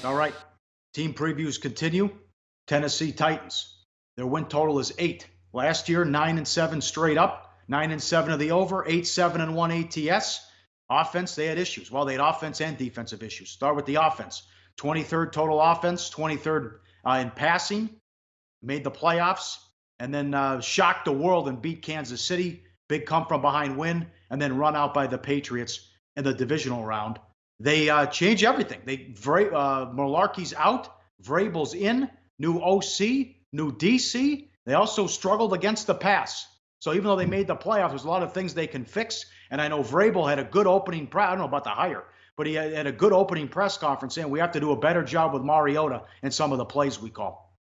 All right. Team previews continue. Tennessee Titans. Their win total is 8. Last year, 9-7 straight up, 9-7 of the over, 8-7-1 ATS. Offense, they had issues. Well, they had offense and defensive issues. Start with the offense. 23rd total offense, 23rd in passing, made the playoffs, and then shocked the world and beat Kansas City. Big come from behind win, and then run out by the Patriots in the divisional round. They change everything. Malarkey's out, Vrabel's in, new OC, new DC. They also struggled against the pass. So even though they made the playoffs, there's a lot of things they can fix. And I know Vrabel had a good opening I don't know about the hire, but he had a good opening press conference saying we have to do a better job with Mariota and some of the plays we call.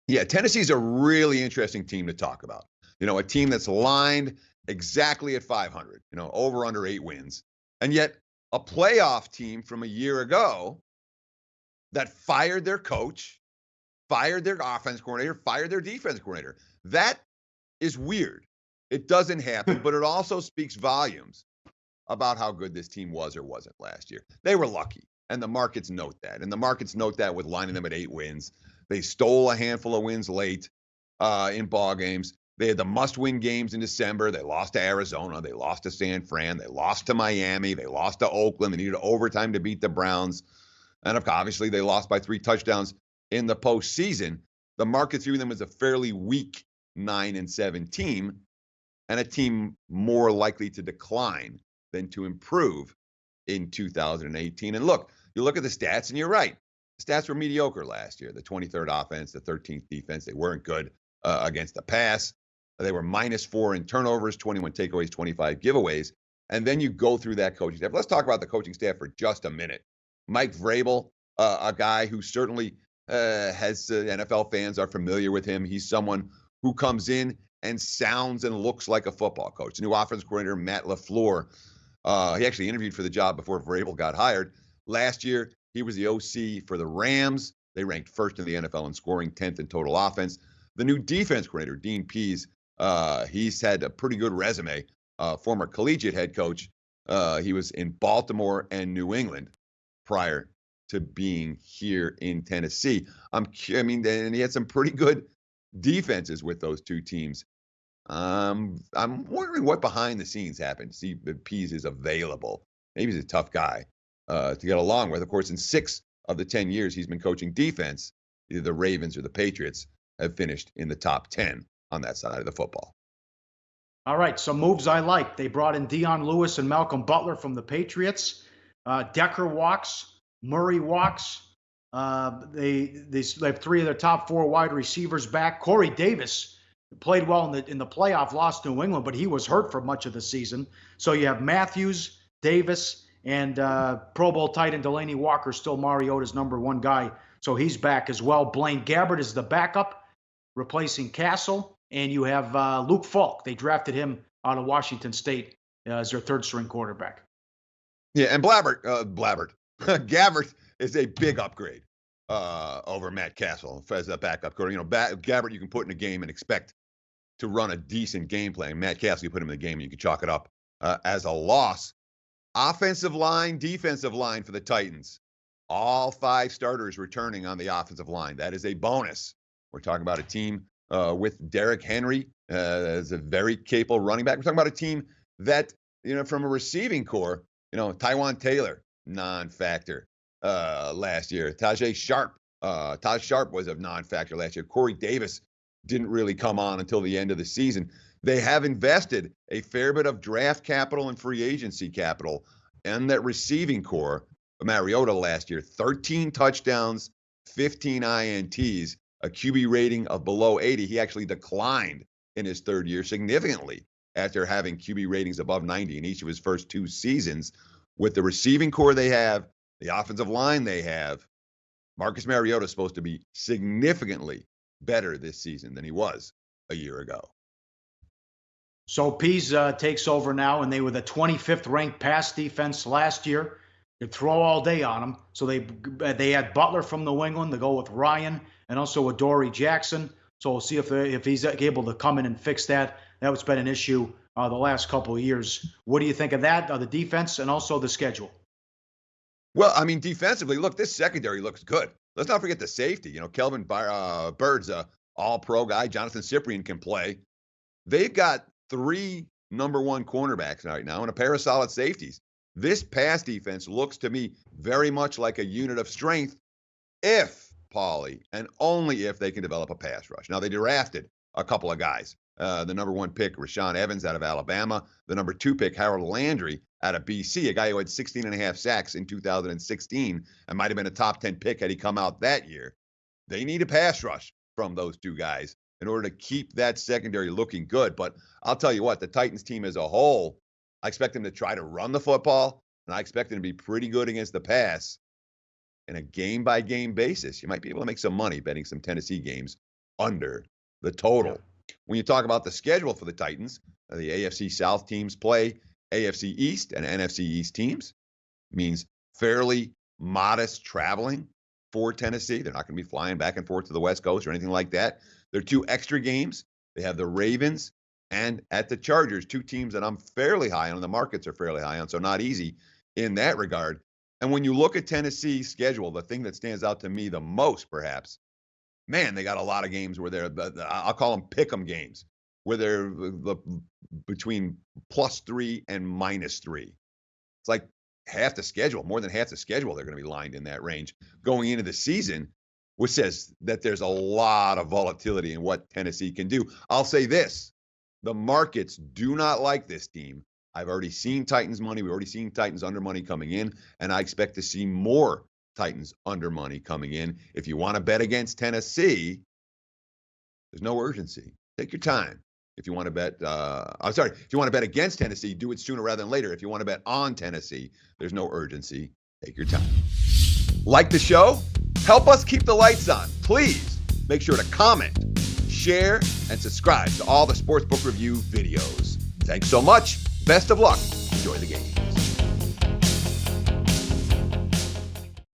Yeah, Tennessee's a really interesting team to talk about. A team that's lined exactly at 500, over under 8 wins. And yet a playoff team from a year ago that fired their coach, fired their offense coordinator, fired their defense coordinator. That is weird. It doesn't happen, but it also speaks volumes about how good this team was or wasn't last year. They were lucky, and the markets note that. And the markets note that with lining them at 8 wins. They stole a handful of wins late in ball games. They had the must-win games in December. They lost to Arizona. They lost to San Fran. They lost to Miami. They lost to Oakland. They needed overtime to beat the Browns. And obviously, they lost by 3 touchdowns in the postseason. The market viewed them as a fairly weak 9-7 team, and a team more likely to decline than to improve in 2018. And look, you look at the stats, and you're right. The stats were mediocre last year. The 23rd offense, the 13th defense, they weren't good against the pass. They were -4 in turnovers, 21 takeaways, 25 giveaways. And then you go through that coaching staff. Let's talk about the coaching staff for just a minute. Mike Vrabel, a guy who certainly has NFL fans are familiar with him. He's someone who comes in and sounds and looks like a football coach. The new offense coordinator, Matt LaFleur, he actually interviewed for the job before Vrabel got hired. Last year, he was the OC for the Rams. They ranked first in the NFL in scoring, 10th in total offense. The new defense coordinator, Dean Pease, he's had a pretty good resume. Former collegiate head coach. He was in Baltimore and New England prior to being here in Tennessee. And he had some pretty good defenses with those two teams. I'm wondering what behind the scenes happened to see if Pease is available. Maybe he's a tough guy to get along with. Of course, in 6 of the 10 years he's been coaching defense, either the Ravens or the Patriots have finished in the top 10 on that side of the football. All right, some moves I like. They brought in Dion Lewis and Malcolm Butler from the Patriots. Decker walks. Murray walks. They have 3 of their top 4 wide receivers back. Corey Davis played well in the playoff, lost to New England, but he was hurt for much of the season. So you have Matthews, Davis, and Pro Bowl tight end Delaney Walker, still Mariota's number 1 guy. So he's back as well. Blaine Gabbert is the backup, replacing Castle. And you have Luke Falk. They drafted him out of Washington State as their 3rd-string quarterback. Yeah, and Gabbert is a big upgrade over Matt Castle as a backup quarterback. Gabbert you can put in a game and expect to run a decent game plan. Matt Castle, you put him in the game and you can chalk it up as a loss. Offensive line, defensive line for the Titans. All 5 starters returning on the offensive line. That is a bonus. We're talking about a team with Derrick Henry as a very capable running back. We're talking about a team that, from a receiving core, Tywan Taylor, non-factor last year. Taj Sharp was a non-factor last year. Corey Davis didn't really come on until the end of the season. They have invested a fair bit of draft capital and free agency capital in that receiving core. Mariota last year, 13 touchdowns, 15 INTs, a QB rating of below 80. He actually declined in his 3rd year significantly after having QB ratings above 90 in each of his first 2 seasons. With the receiving core they have, the offensive line they have, Marcus Mariota is supposed to be significantly better this season than he was a year ago. So Pease takes over now, and they were the 25th ranked pass defense last year. They throw all day on them. So they had Butler from New England to go with Ryan and also Adoree Jackson. So we'll see if he's able to come in and fix that. That's been an issue the last couple of years. What do you think of that, the defense, and also the schedule? Well, I mean, defensively, look, this secondary looks good. Let's not forget the safety. Kelvin Byrd's a all-pro guy. Jonathan Cyprian can play. They've got 3 number 1 cornerbacks right now and a pair of solid safeties. This pass defense looks to me very much like a unit of strength if Pauly, and only if they can develop a pass rush. Now, they drafted a couple of guys. The number 1 pick, Rashaan Evans out of Alabama. The number 2 pick, Harold Landry out of BC, a guy who had 16 and a half sacks in 2016 and might have been a top 10 pick had he come out that year. They need a pass rush from those 2 guys in order to keep that secondary looking good. But I'll tell you what, the Titans team as a whole, I expect them to try to run the football, and I expect them to be pretty good against the pass in a game-by-game basis. You might be able to make some money betting some Tennessee games under the total. When you talk about the schedule for the Titans, the AFC South teams play AFC East and NFC East teams. Means fairly modest traveling for Tennessee. They're not going to be flying back and forth to the West Coast or anything like that. There are 2 extra games. They have the Ravens and at the Chargers, 2 teams that I'm fairly high on, and the markets are fairly high on, so not easy in that regard. And when you look at Tennessee's schedule, the thing that stands out to me the most, perhaps, man, they got a lot of games where they're, I'll call them pick'em games, where they're between +3 and -3. It's like half the schedule, more than half the schedule, they're going to be lined in that range going into the season, which says that there's a lot of volatility in what Tennessee can do. I'll say this, the markets do not like this team. I've already seen Titans money. We've already seen Titans under money coming in, and I expect to see more Titans under money coming in. If you want to bet against Tennessee, there's no urgency. Take your time. If you want to bet, if you want to bet against Tennessee, do it sooner rather than later. If you want to bet on Tennessee, there's no urgency. Take your time. Like the show? Help us keep the lights on. Please make sure to comment, share, and subscribe to all the Sportsbook Review videos. Thanks so much. Best of luck. Enjoy the game.